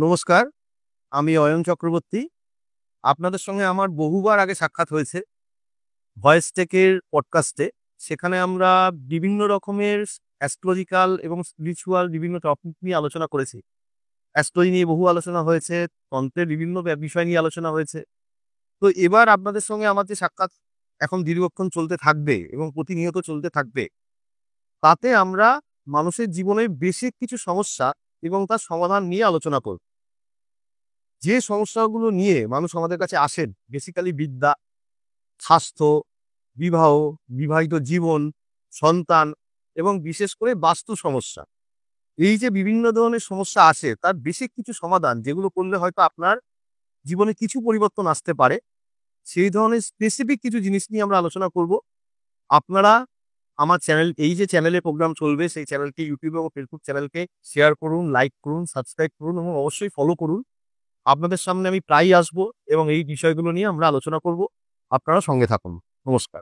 নমস্কার, আমি অয়ন চক্রবর্তী। আপনাদের সঙ্গে আমার বহুবার আগে সাক্ষাৎ হয়েছে ভয়েস টেকের পডকাস্টে। সেখানে আমরা বিভিন্ন রকমের অ্যাস্ট্রোলজিক্যাল এবং স্পিরিচুয়াল বিভিন্ন টপিক নিয়ে আলোচনা করেছি। অ্যাস্ট্রোলজি নিয়ে বহু আলোচনা হয়েছে, তন্ত্রের বিভিন্ন বিষয় নিয়ে আলোচনা হয়েছে। তো এবার আপনাদের সঙ্গে আমার যে সাক্ষাৎ এখন দীর্ঘক্ষণ চলতে থাকবে এবং প্রতিনিয়ত চলতে থাকবে, তাতে আমরা মানুষের জীবনের বেসিক কিছু সমস্যা এবং তার সমাধান নিয়ে আলোচনা করব। যে সমস্যাগুলো নিয়ে মানুষ আমাদের কাছে আসেন, বেসিক্যালি বিদ্যা, স্বাস্থ্য, বিবাহ, বিবাহিত জীবন, সন্তান এবং বিশেষ করে বাস্তু সমস্যা। এই যে বিভিন্ন ধরনের সমস্যা আছে তার বেসিক কিছু সমাধান যেগুলো করলে হয়তো আপনার জীবনে কিছু পরিবর্তন আসতে পারে, সেই ধরনের স্পেসিফিক কিছু জিনিস নিয়ে আমরা আলোচনা করব। আপনারা আমার চ্যানেল, এই যে চ্যানেলে প্রোগ্রাম চলবে সেই চ্যানেলকে, ইউটিউব এবং ফেসবুক চ্যানেলকে শেয়ার করুন, লাইক করুন, সাবস্ক্রাইব করুন এবং অবশ্যই ফলো করুন। আপনাদের সামনে আমি প্রায়ই আসবো এবং এই বিষয়গুলো নিয়ে আমরা আলোচনা করব। আপনারা সঙ্গে থাকুন। নমস্কার।